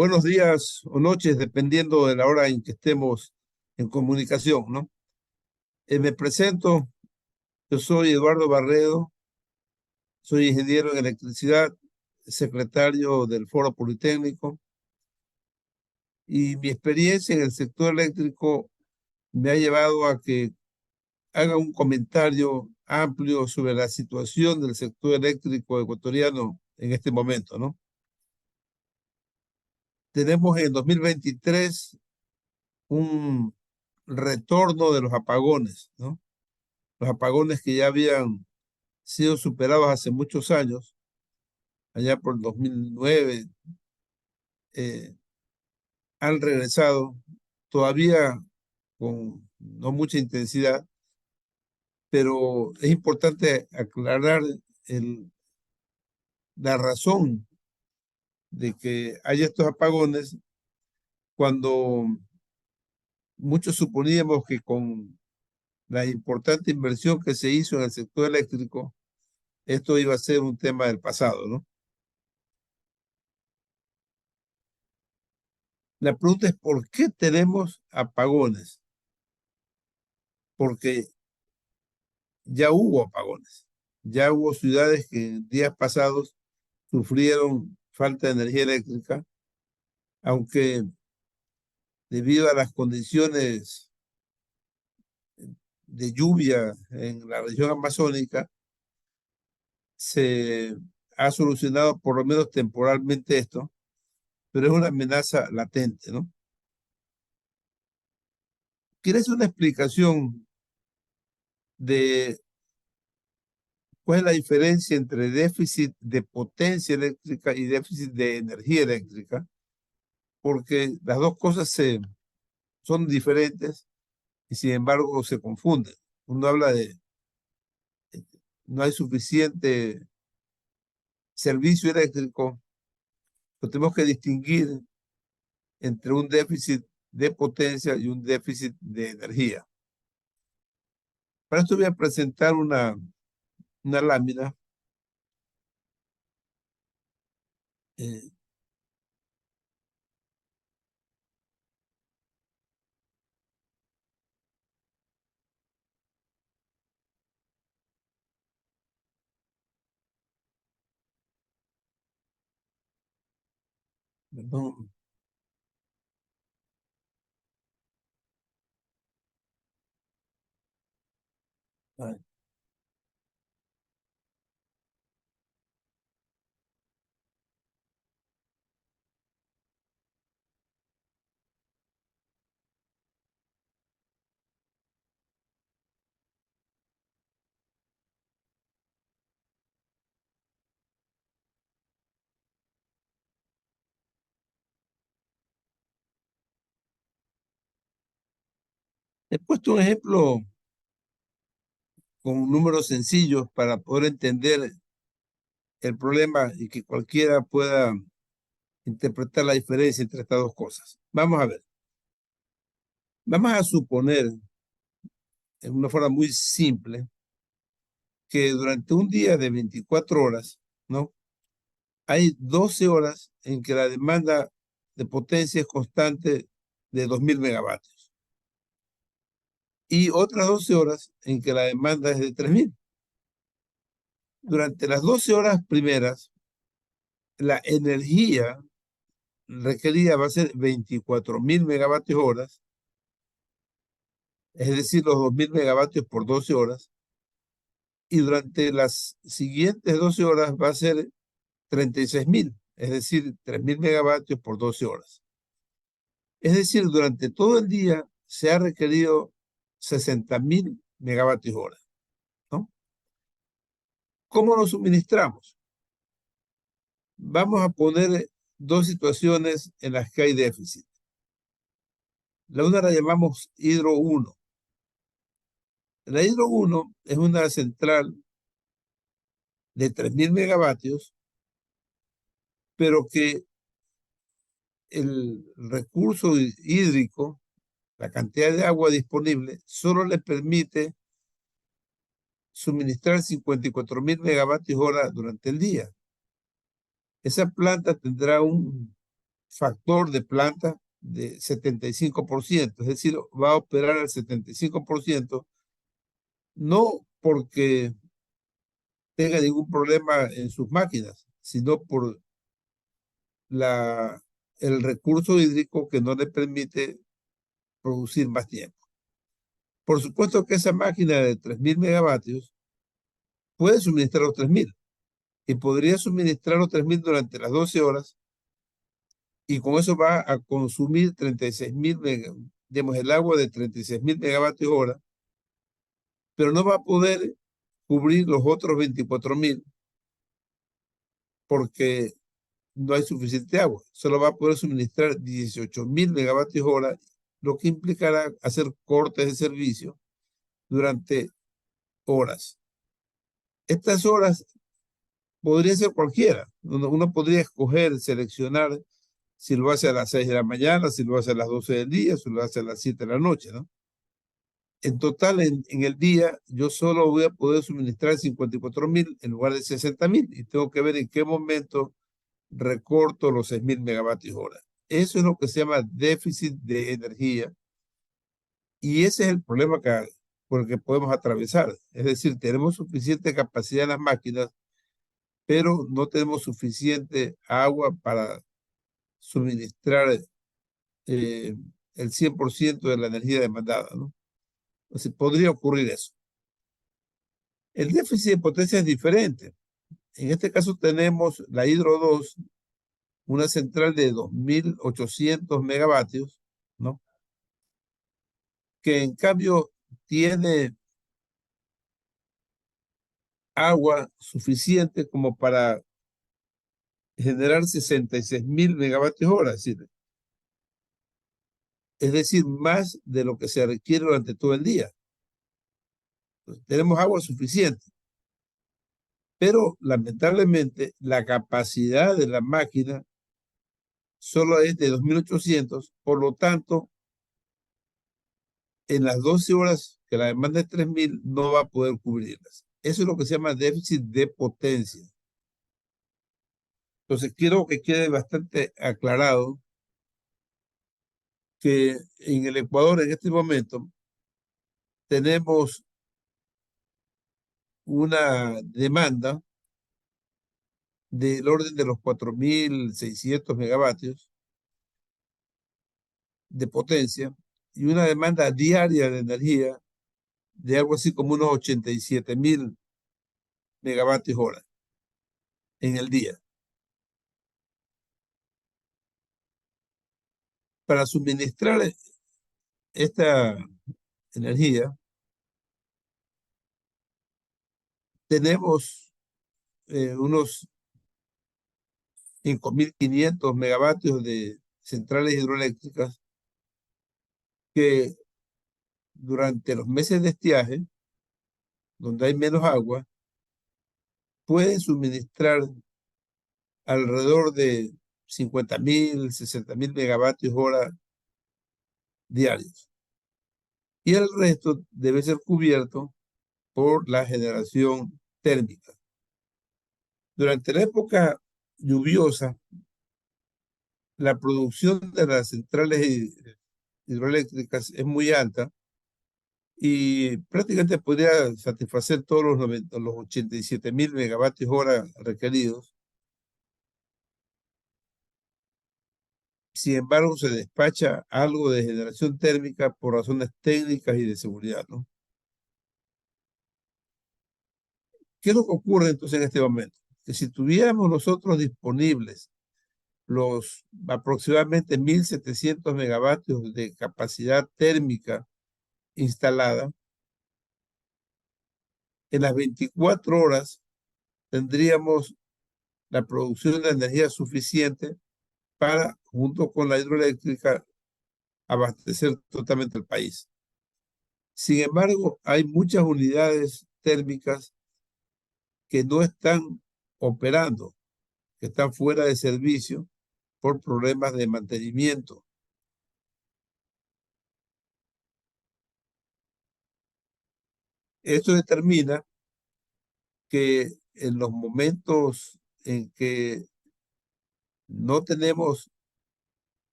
Buenos días o noches, dependiendo de la hora en que estemos en comunicación, ¿no? Me presento, yo soy Eduardo Barredo, soy ingeniero en electricidad, secretario del Foro Politécnico, y mi experiencia en el sector eléctrico me ha llevado a que haga un comentario amplio sobre la situación del sector eléctrico ecuatoriano en este momento, ¿no? Tenemos en 2023 un retorno de los apagones, ¿no? Los apagones que ya habían sido superados hace muchos años, allá por el 2009, eh, han regresado todavía con no mucha intensidad, pero es importante aclarar la razón de que haya estos apagones cuando muchos suponíamos que con la importante inversión que se hizo en el sector eléctrico, esto iba a ser un tema del pasado, ¿no? La pregunta es, ¿por qué tenemos apagones? Porque ya hubo apagones, ya hubo ciudades que en días pasados sufrieron falta de energía eléctrica, aunque debido a las condiciones de lluvia en la región amazónica, se ha solucionado por lo menos temporalmente esto, pero es una amenaza latente, ¿no? ¿Quieres una explicación de cuál es la diferencia entre déficit de potencia eléctrica y déficit de energía eléctrica? Porque las dos cosas son diferentes y sin embargo se confunden. Uno habla de no hay suficiente servicio eléctrico, pero tenemos que distinguir entre un déficit de potencia y un déficit de energía. Para esto voy a presentar una lámina eh, perdón, ay, he puesto un ejemplo con números sencillos para poder entender el problema y que cualquiera pueda interpretar la diferencia entre estas dos cosas. Vamos a ver. Vamos a suponer, en una forma muy simple, que durante un día de 24 horas, ¿no? Hay 12 horas en que la demanda de potencia es constante de 2.000 megavatios y otras 12 horas en que la demanda es de 3.000. Durante las 12 horas primeras, la energía requerida va a ser 24.000 megavatios horas, es decir, los 2.000 megavatios por 12 horas, y durante las siguientes 12 horas va a ser 36.000, es decir, 3.000 megavatios por 12 horas. Es decir, durante todo el día se ha requerido 60.000 megavatios hora, ¿no? ¿Cómo nos suministramos? Vamos a poner dos situaciones en las que hay déficit. La una la llamamos Hidro 1. La Hidro 1 es una central de 3.000 megavatios, pero que el recurso hídrico, la cantidad de agua disponible, solo le permite suministrar 54.000 megavatios hora durante el día. Esa planta tendrá un factor de planta de 75%, es decir, va a operar al 75%, no porque tenga ningún problema en sus máquinas, sino por el recurso hídrico que no le permite producir más tiempo. Por supuesto que esa máquina de 3.000 megavatios puede suministrar los 3.000 y podría suministrar los 3.000 durante las 12 horas y con eso va a consumir 36.000, digamos, el agua de 36.000 megavatios hora, pero no va a poder cubrir los otros 24.000 porque no hay suficiente agua. Solo va a poder suministrar 18.000 megavatios hora, lo que implicará hacer cortes de servicio durante horas. Estas horas podrían ser cualquiera. Uno podría escoger, seleccionar si lo hace a las 6 de la mañana, si lo hace a las 12 del día, si lo hace a las 7 de la noche, ¿no? En total, en el día, yo solo voy a poder suministrar 54.000 en lugar de 60.000 y tengo que ver en qué momento recorto los 6.000 megavatios hora. Eso es lo que se llama déficit de energía y ese es el problema por el que podemos atravesar. Es decir, tenemos suficiente capacidad en las máquinas, pero no tenemos suficiente agua para suministrar eh, el 100% de la energía demandada, ¿no? Entonces, podría ocurrir eso. El déficit de potencia es diferente. En este caso tenemos la Hidro 2, una central de 2.800 megavatios, ¿no? Que en cambio tiene agua suficiente como para generar 66.000 megavatios hora, es decir, más de lo que se requiere durante todo el día. Entonces, tenemos agua suficiente, pero lamentablemente la capacidad de la máquina solo es de 2.800, por lo tanto, en las 12 horas que la demanda es 3.000, no va a poder cubrirlas. Eso es lo que se llama déficit de potencia. Entonces, quiero que quede bastante aclarado que en el Ecuador en este momento tenemos una demanda del orden de los 4.600 megavatios de potencia y una demanda diaria de energía de algo así como unos 87.000 megavatios hora en el día. Para suministrar esta energía, tenemos unos 5.500 megavatios de centrales hidroeléctricas que durante los meses de estiaje, donde hay menos agua, pueden suministrar alrededor de 50.000, 60.000 megavatios hora diarios. Y el resto debe ser cubierto por la generación térmica. Durante la época lluviosa, la producción de las centrales hidroeléctricas es muy alta y prácticamente podría satisfacer todos los 87.000 megavatios hora requeridos. Sin embargo, se despacha algo de generación térmica por razones técnicas y de seguridad, ¿no? ¿Qué es lo que ocurre entonces en este momento? Que si tuviéramos nosotros disponibles los aproximadamente 1.700 megavatios de capacidad térmica instalada, en las 24 horas tendríamos la producción de energía suficiente para, junto con la hidroeléctrica, abastecer totalmente el país. Sin embargo, hay muchas unidades térmicas que no están operando, que están fuera de servicio por problemas de mantenimiento. Esto determina que en los momentos en que no tenemos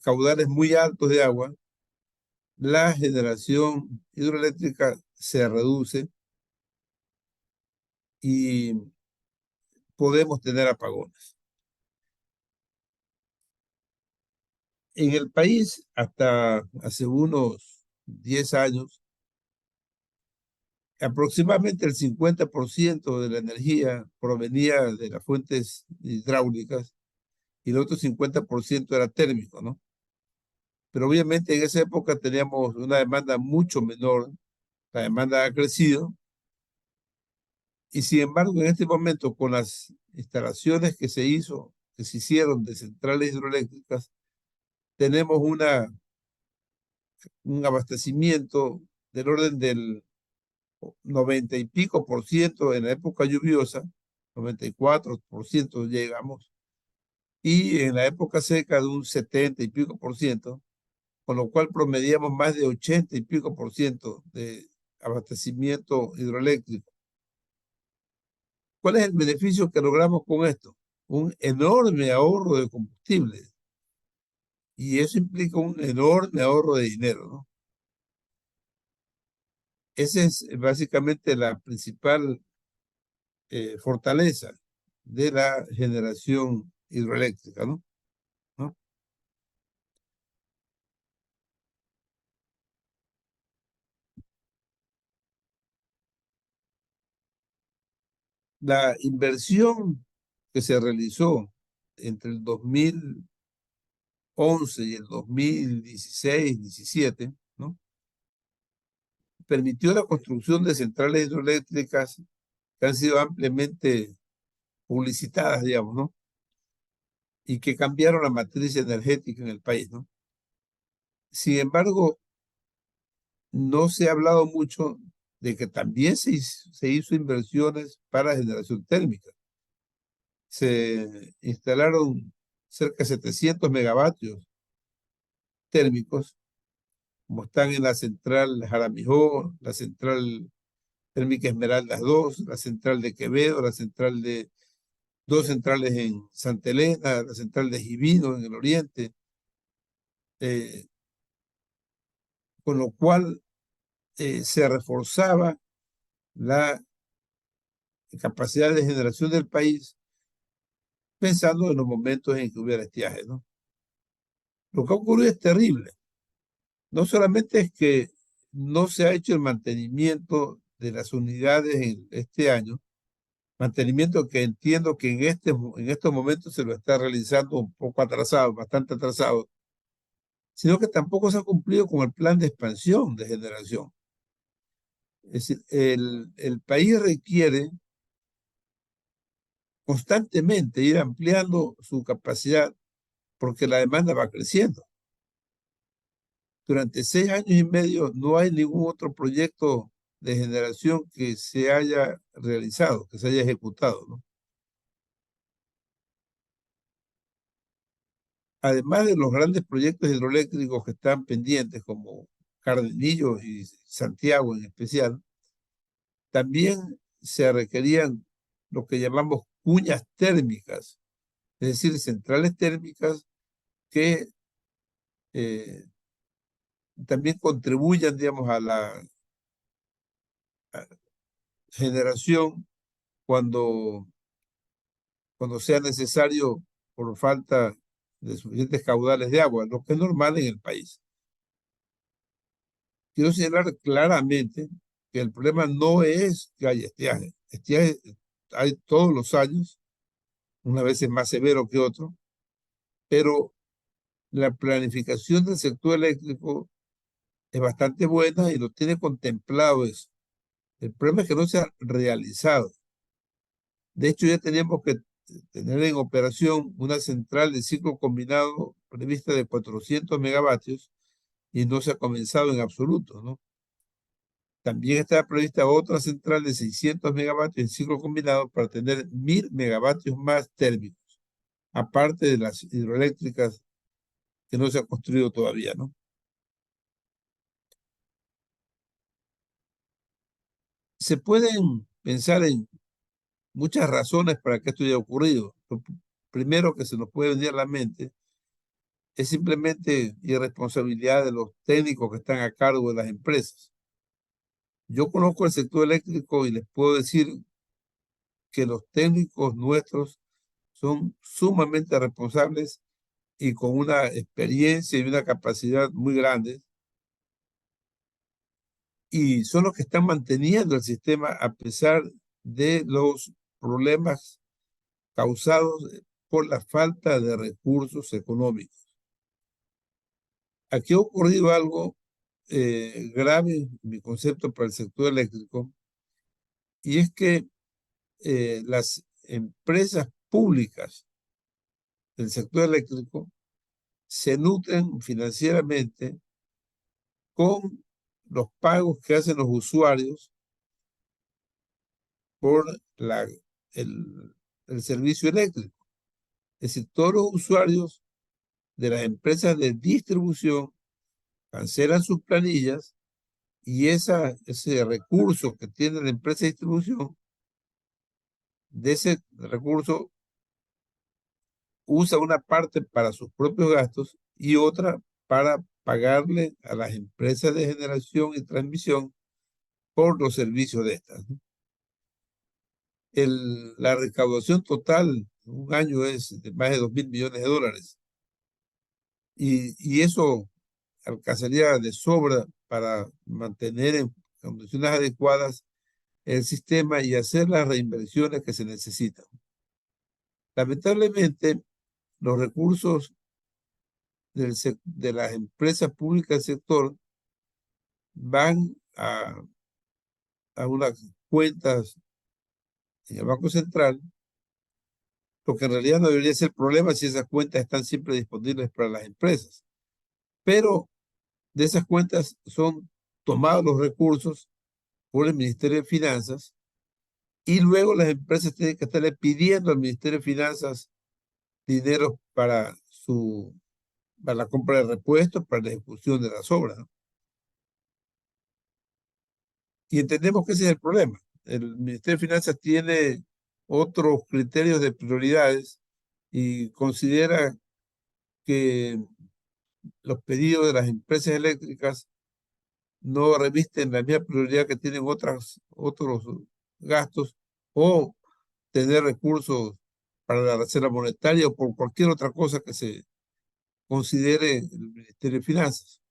caudales muy altos de agua, la generación hidroeléctrica se reduce y podemos tener apagones. En el país, hasta hace unos 10 años, aproximadamente el 50% de la energía provenía de las fuentes hidráulicas y el otro 50% era térmico, ¿no? Pero obviamente en esa época teníamos una demanda mucho menor, la demanda ha crecido y sin embargo en este momento con las instalaciones que se hicieron de centrales hidroeléctricas, tenemos un abastecimiento del orden del 90 y pico por ciento en la época lluviosa, 94% llegamos, y en la época seca de un 70 y pico por ciento, con lo cual promediamos más de 80 y pico por ciento de abastecimiento hidroeléctrico. ¿Cuál es el beneficio que logramos con esto? Un enorme ahorro de combustible, y eso implica un enorme ahorro de dinero, ¿no? Esa es básicamente la principal fortaleza de la generación hidroeléctrica, ¿no? ¿No? La inversión que se realizó entre el 2011 y el 2016-17, ¿no? Permitió la construcción de centrales hidroeléctricas que han sido ampliamente publicitadas, digamos, ¿no? Y que cambiaron la matriz energética en el país, ¿no? Sin embargo, no se ha hablado mucho de que también se hizo inversiones para generación térmica. Se instalaron cerca de 700 megavatios térmicos, como están en la central Jaramijó, la central térmica Esmeraldas 2, la central de Quevedo, dos centrales en Santa Elena, la central de Jibino en el oriente, eh, con lo cual se reforzaba la capacidad de generación del país pensando en los momentos en que hubiera estiaje, ¿no? Lo que ha ocurrido es terrible. No solamente es que no se ha hecho el mantenimiento de las unidades en este año, mantenimiento que entiendo que en estos momentos se lo está realizando un poco atrasado, bastante atrasado, sino que tampoco se ha cumplido con el plan de expansión de generación. Es decir, el país requiere constantemente ir ampliando su capacidad porque la demanda va creciendo. Durante 6 años y medio no hay ningún otro proyecto de generación que se haya realizado, que se haya ejecutado, ¿no? Además de los grandes proyectos hidroeléctricos que están pendientes, como Cardenillo y Santiago en especial, también se requerían lo que llamamos cuñas térmicas, es decir, centrales térmicas que eh, también contribuyan, digamos, a la generación cuando, cuando sea necesario por falta de suficientes caudales de agua, lo que es normal en el país. Quiero señalar claramente que el problema no es que haya estiaje. Estiaje hay todos los años, una vez es más severo que otro, pero la planificación del sector eléctrico es bastante buena y lo tiene contemplado eso. El problema es que no se ha realizado. De hecho, ya teníamos que tener en operación una central de ciclo combinado prevista de 400 megavatios y no se ha comenzado en absoluto, ¿no? También está prevista otra central de 600 megavatios en ciclo combinado para tener 1000 megavatios más térmicos, aparte de las hidroeléctricas que no se ha construido todavía, ¿no? Se pueden pensar en muchas razones para que esto haya ocurrido. Lo primero que se nos puede venir a la mente es simplemente irresponsabilidad de los técnicos que están a cargo de las empresas. Yo conozco el sector eléctrico y les puedo decir que los técnicos nuestros son sumamente responsables y con una experiencia y una capacidad muy grande, y son los que están manteniendo el sistema a pesar de los problemas causados por la falta de recursos económicos. Aquí ha ocurrido algo grave, en mi concepto, para el sector eléctrico, y es que las empresas públicas del sector eléctrico se nutren financieramente con los pagos que hacen los usuarios por el, el servicio eléctrico. Es decir, todos los usuarios de las empresas de distribución cancelan sus planillas y ese recurso que tiene la empresa de distribución, de ese recurso usa una parte para sus propios gastos y otra para pagarle a las empresas de generación y transmisión por los servicios de estas, ¿no? La recaudación total en un año es de más de 2.000 millones de dólares, y eso alcanzaría de sobra para mantener en condiciones adecuadas el sistema y hacer las reinversiones que se necesitan. Lamentablemente, los recursos de las empresas públicas del sector van a unas cuentas en el Banco Central, lo que en realidad no debería ser problema si esas cuentas están siempre disponibles para las empresas. Pero de esas cuentas son tomados los recursos por el Ministerio de Finanzas y luego las empresas tienen que estarle pidiendo al Ministerio de Finanzas dinero para la compra de repuestos, para la ejecución de las obras, ¿no? Y entendemos que ese es el problema. El Ministerio de Finanzas tiene otros criterios de prioridades y considera que los pedidos de las empresas eléctricas no revisten la misma prioridad que tienen otros gastos, o tener recursos para la reserva monetaria o por cualquier otra cosa que se considere el Ministerio de Finanzas.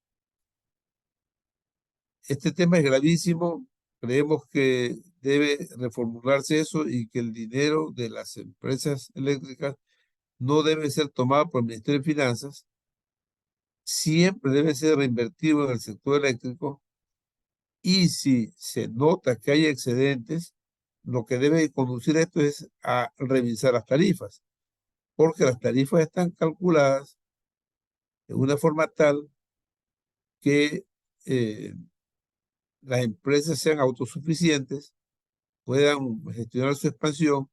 Este tema es gravísimo. Creemos que debe reformularse eso y que el dinero de las empresas eléctricas no debe ser tomado por el Ministerio de Finanzas, siempre debe ser reinvertido en el sector eléctrico, y si se nota que hay excedentes, lo que debe conducir esto es a revisar las tarifas, porque las tarifas están calculadas de una forma tal que eh, las empresas sean autosuficientes, puedan gestionar su expansión,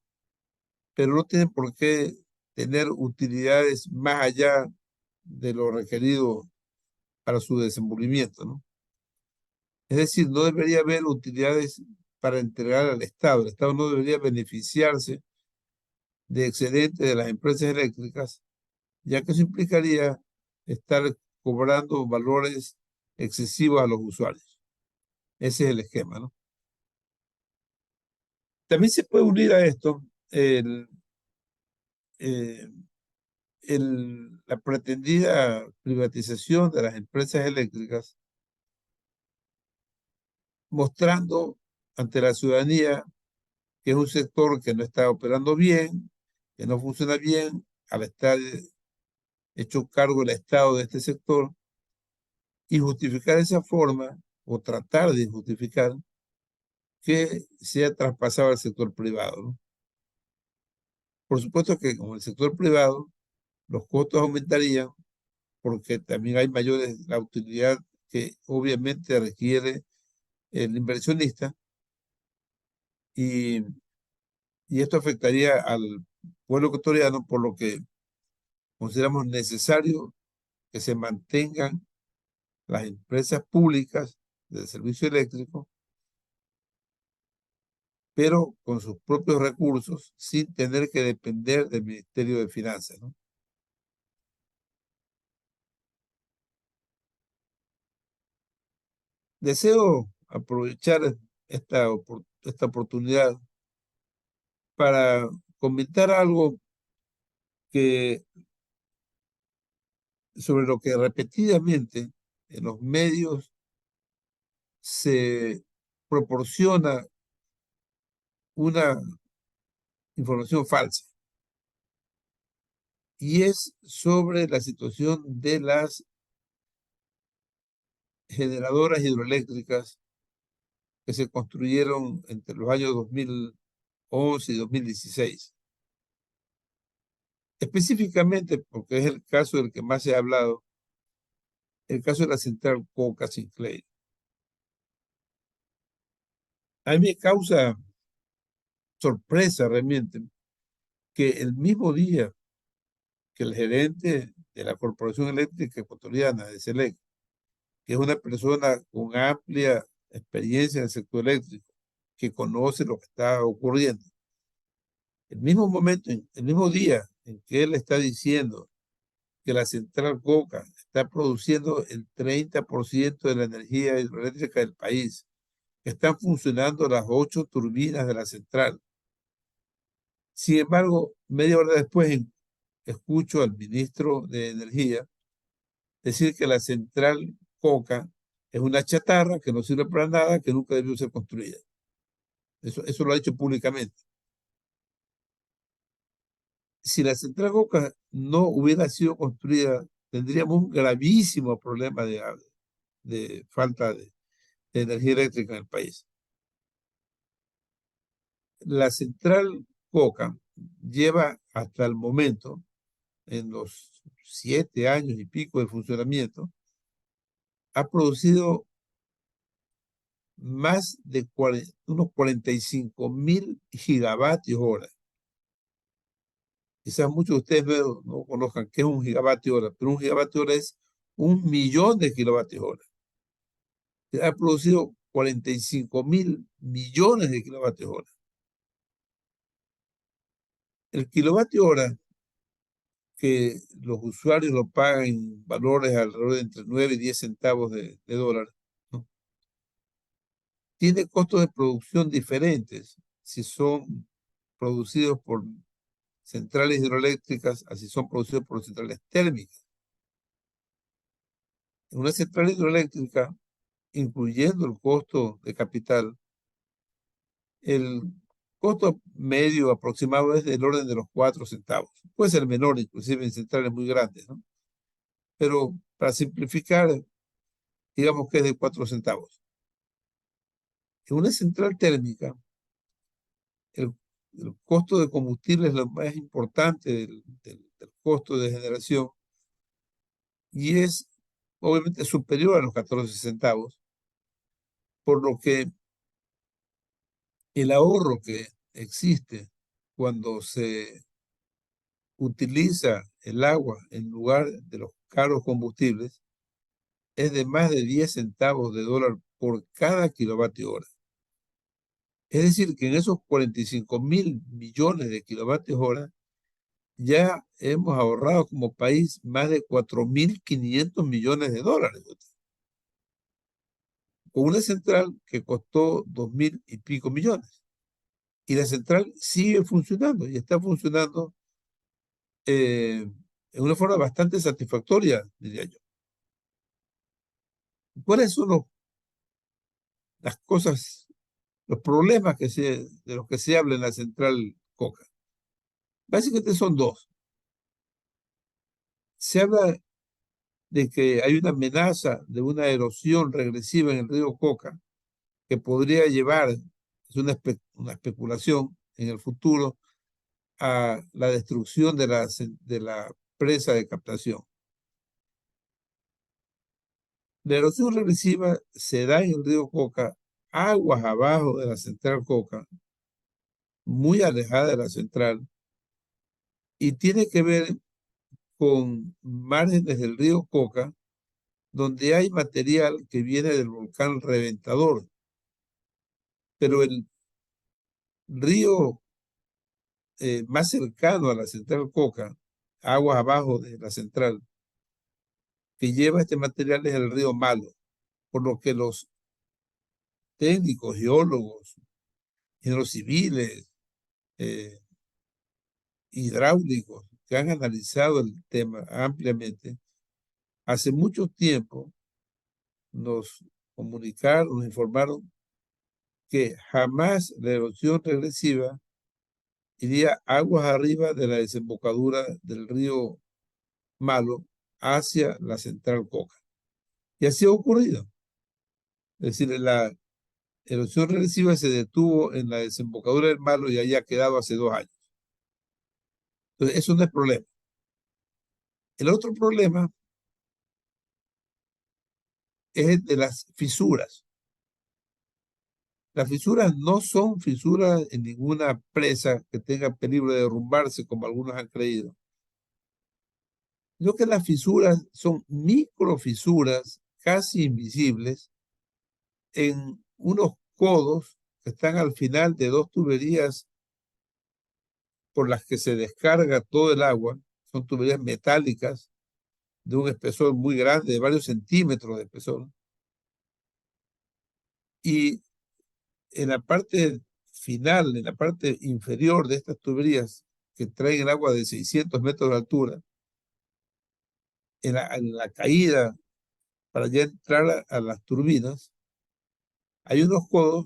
pero no tienen por qué tener utilidades más allá de lo requerido para su desenvolvimiento, ¿no? Es decir, no debería haber utilidades para entregar al Estado. El Estado no debería beneficiarse de excedentes de las empresas eléctricas, ya que eso implicaría estar cobrando valores excesivos a los usuarios. Ese es el esquema, ¿no? También se puede unir a esto eh, la pretendida privatización de las empresas eléctricas, mostrando ante la ciudadanía que es un sector que no está operando bien, que no funciona bien, al estar hecho cargo el Estado de este sector, y justificar de esa forma, o tratar de justificar, que sea traspasado al sector privado, ¿no? Por supuesto que con el sector privado los costos aumentarían, porque también hay la utilidad que obviamente requiere el inversionista, y, y esto afectaría al pueblo ecuatoriano, por lo que consideramos necesario que se mantengan las empresas públicas del servicio eléctrico, pero con sus propios recursos, sin tener que depender del Ministerio de Finanzas, ¿no? Deseo aprovechar esta oportunidad para comentar algo que, sobre lo que repetidamente en los medios se proporciona una información falsa, y es sobre la situación de las generadoras hidroeléctricas que se construyeron entre los años 2011 y 2016. Específicamente, porque es el caso del que más se ha hablado, el caso de la central Coca-Sinclair. A mí me causa sorpresa realmente que el mismo día que el gerente de la Corporación Eléctrica Ecuatoriana, de SELEC, que es una persona con amplia experiencia en el sector eléctrico, que conoce lo que está ocurriendo, el mismo momento, el mismo día en que él está diciendo que la central Coca está produciendo el 30% de la energía hidroeléctrica del país, que están funcionando las 8 turbinas de la central. Sin embargo, media hora después escucho al ministro de Energía decir que la central Coca es una chatarra que no sirve para nada, que nunca debió ser construida. Eso lo ha dicho públicamente. Si la central Coca no hubiera sido construida, tendríamos un gravísimo problema de falta de energía eléctrica en el país. La central Coca lleva hasta el momento, en los 7 años y pico de funcionamiento, ha producido más de unos 45.000 gigavatios hora. Quizás muchos de ustedes no conozcan qué es un gigavatio hora, pero un gigavatio hora es 1.000.000 de kilovatios hora. Ha producido 45.000 millones de kilovatios hora. El kilovatio hora que los usuarios lo pagan en valores alrededor de entre 9 y 10 centavos de dólar, ¿no? Tiene costos de producción diferentes si son producidos por centrales hidroeléctricas, así son producidos por centrales térmicas. En una central hidroeléctrica, incluyendo el costo de capital, el costo medio aproximado es del orden de los 4 centavos. Puede ser menor, inclusive en centrales muy grandes, ¿no? Pero para simplificar, digamos que es de 4 centavos. En una central térmica, el, el costo de combustible es lo más importante del costo de generación, y es obviamente superior a los 14 centavos, por lo que el ahorro que existe cuando se utiliza el agua en lugar de los caros combustibles es de más de 10 centavos de dólar por cada kilovatio hora. Es decir, que en esos 45.000 millones de kilovatios hora ya hemos ahorrado como país más de 4.500 millones de dólares, con una central que costó 2.000 y pico millones. Y la central sigue funcionando y está funcionando en una forma bastante satisfactoria, diría yo. ¿Cuáles son las cosas, los problemas de los que se habla en la central Coca? Básicamente son dos. Se habla de que hay una amenaza de una erosión regresiva en el río Coca que podría llevar, es una especulación en el futuro, a la destrucción de la presa de captación. La erosión regresiva se da en el río Coca, aguas abajo de la central Coca, muy alejada de la central, y tiene que ver con márgenes del río Coca, donde hay material que viene del volcán Reventador. Pero el río más cercano a la central Coca, aguas abajo de la central, que lleva este material es el río Malo, por lo que los técnicos, geólogos, ingenieros civiles, eh, hidráulicos, que han analizado el tema ampliamente, hace mucho tiempo nos comunicaron, nos informaron que jamás la erosión regresiva iría aguas arriba de la desembocadura del río Malo hacia la central Coca. Y así ha ocurrido. Es decir, la erosión regresiva se detuvo en la desembocadura del Malo y ahí ha quedado hace 2 años. Entonces, eso no es problema. El otro problema es el de las fisuras. Las fisuras no son fisuras en ninguna presa que tenga peligro de derrumbarse, como algunos han creído. Lo que las fisuras son microfisuras casi invisibles en unos codos que están al final de dos tuberías por las que se descarga todo el agua. Son tuberías metálicas de un espesor muy grande, de varios centímetros de espesor. Y en la parte final, en la parte inferior de estas tuberías que traen el agua de 600 metros de altura, en la caída para ya entrar a las turbinas, hay unos codos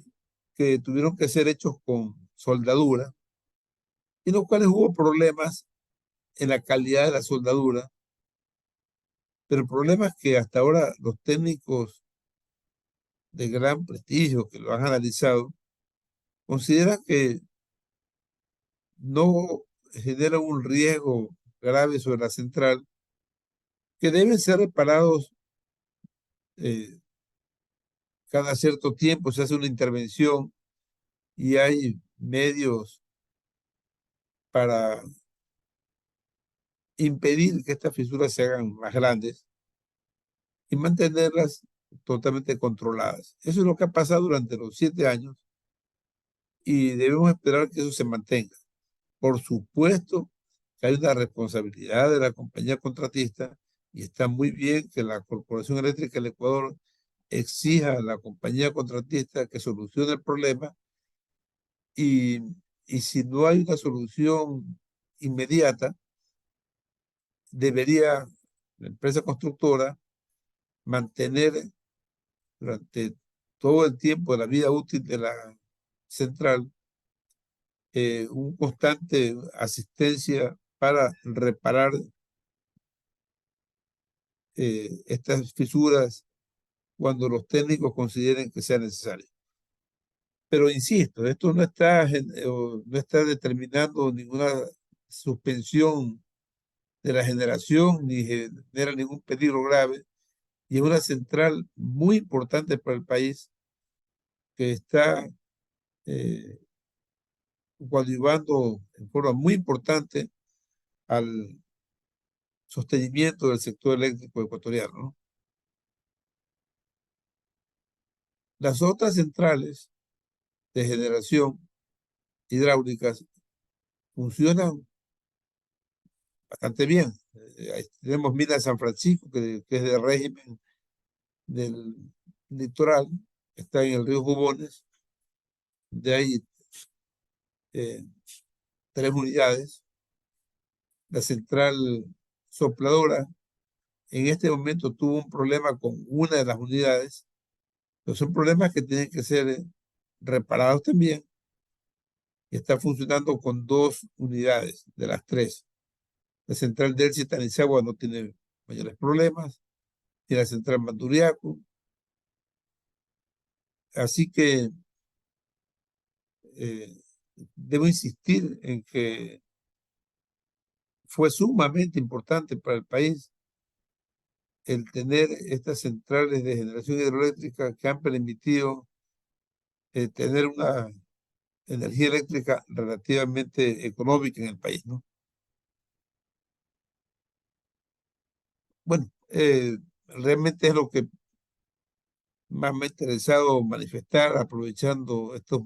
que tuvieron que ser hechos con soldadura, y en los cuales hubo problemas en la calidad de la soldadura, pero el problema es que hasta ahora los técnicos de gran prestigio que lo han analizado consideran que no genera un riesgo grave sobre la central, que deben ser reparados eh, cada cierto tiempo, se hace una intervención y hay medios para impedir que estas fisuras se hagan más grandes y mantenerlas totalmente controladas. Eso es lo que ha pasado durante los 7 años y debemos esperar que eso se mantenga. Por supuesto que hay una responsabilidad de la compañía contratista y está muy bien que la Corporación Eléctrica del Ecuador exija a la compañía contratista que solucione el problema y, y si no hay una solución inmediata, debería la empresa constructora mantener durante todo el tiempo de la vida útil de la central un constante asistencia para reparar estas fisuras cuando los técnicos consideren que sea necesario. Pero insisto, esto no está determinando ninguna suspensión de la generación ni genera ningún peligro grave. Y es una central muy importante para el país que está eh, coadyuvando en forma muy importante al sostenimiento del sector eléctrico ecuatoriano, ¿no? Las otras centrales de generación hidráulicas funcionan bastante bien. Ahí tenemos Mina San Francisco, que es de régimen del litoral, está en el río Jubones, de ahí 3 unidades. La central sopladora en este momento tuvo un problema con una de las unidades, pero son problemas que tienen que ser reparados también, y está funcionando con 2 unidades de las 3. La central Delcy Tanizagua no tiene mayores problemas, y la central Manduriaco. Así que eh, debo insistir en que fue sumamente importante para el país el tener estas centrales de generación hidroeléctrica que han permitido tener una energía eléctrica relativamente económica en el país, ¿no? Bueno, realmente es lo que más me ha interesado manifestar aprovechando estos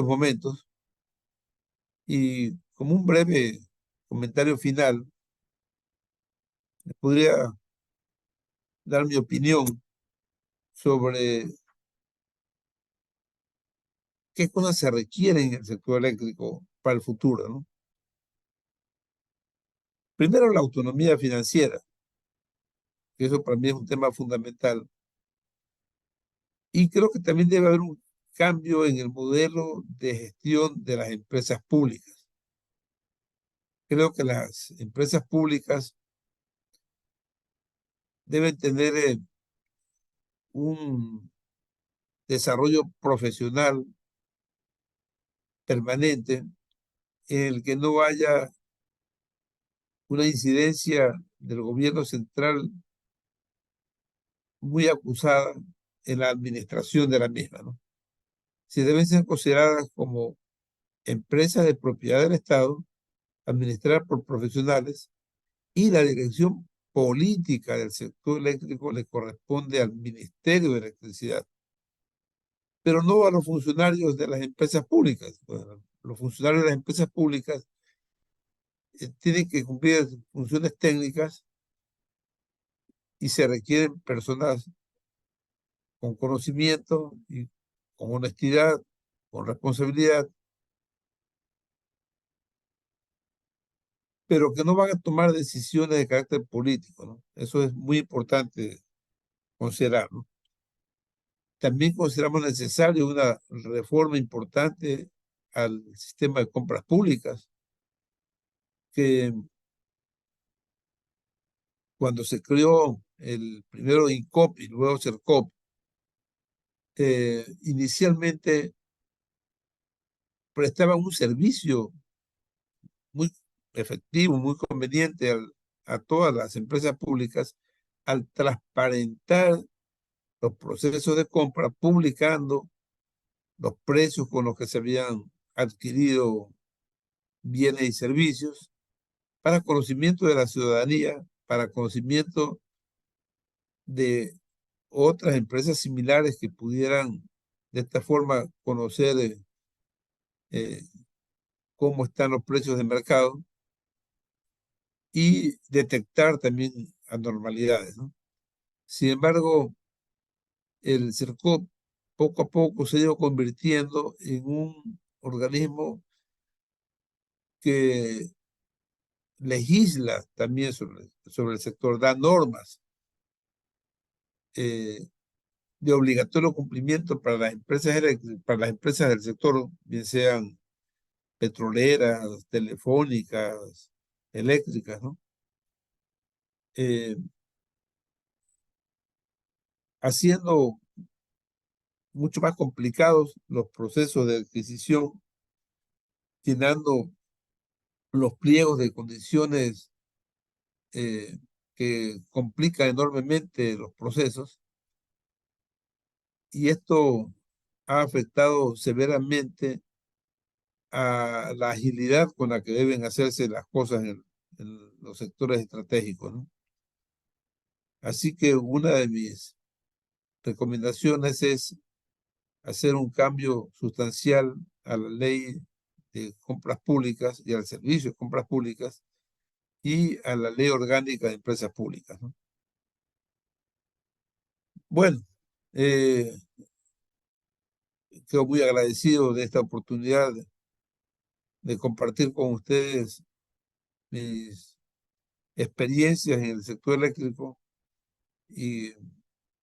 momentos. Y como un breve comentario final, podría dar mi opinión sobre qué cosas se requieren en el sector eléctrico para el futuro, ¿no? Primero, la autonomía financiera, que eso para mí es un tema fundamental. Y creo que también debe haber un cambio en el modelo de gestión de las empresas públicas. Creo que las empresas públicas deben tener un desarrollo profesional permanente en el que no haya una incidencia del gobierno central muy acusada en la administración de la misma, ¿no? Si deben ser consideradas como empresas de propiedad del Estado, administradas por profesionales, y la dirección política del sector eléctrico le corresponde al Ministerio de Electricidad, pero no a los funcionarios de las empresas públicas. Bueno, los funcionarios de las empresas públicas tienen que cumplir funciones técnicas y se requieren personas con conocimiento y con honestidad, con responsabilidad, pero que no van a tomar decisiones de carácter político, ¿no? Eso es muy importante considerar, ¿no? También consideramos necesario una reforma importante al sistema de compras públicas, que cuando se creó el primero INCOP y luego CERCOP, inicialmente prestaban un servicio muy efectivo, muy conveniente a todas las empresas públicas al transparentar los procesos de compra, publicando los precios con los que se habían adquirido bienes y servicios para conocimiento de la ciudadanía, para conocimiento de otras empresas similares que pudieran de esta forma conocer eh, cómo están los precios de mercado y detectar también anormalidades, ¿no? Sin embargo, el CERCOP poco a poco se ha ido convirtiendo en un organismo que legisla también sobre el sector, da normas de obligatorio cumplimiento para las empresas para las empresas del sector, bien sean petroleras, telefónicas, eléctricas, ¿no? Eh, Haciendo mucho más complicados los procesos de adquisición, llenando los pliegos de condiciones que complican enormemente los procesos, y esto ha afectado severamente a la agilidad con la que deben hacerse las cosas en los sectores estratégicos, ¿no? Así que una de mis recomendaciones es hacer un cambio sustancial a la ley de compras públicas y al servicio de compras públicas y a la ley orgánica de empresas públicas, ¿no? Bueno, eh, quedo muy agradecido de esta oportunidad de compartir con ustedes mis experiencias en el sector eléctrico y,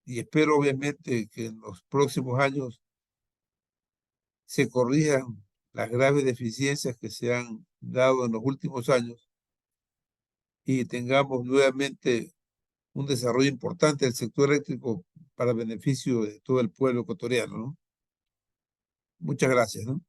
y espero obviamente que en los próximos años se corrijan las graves deficiencias que se han dado en los últimos años y tengamos nuevamente un desarrollo importante del sector eléctrico para beneficio de todo el pueblo ecuatoriano, ¿no? Muchas gracias, ¿no?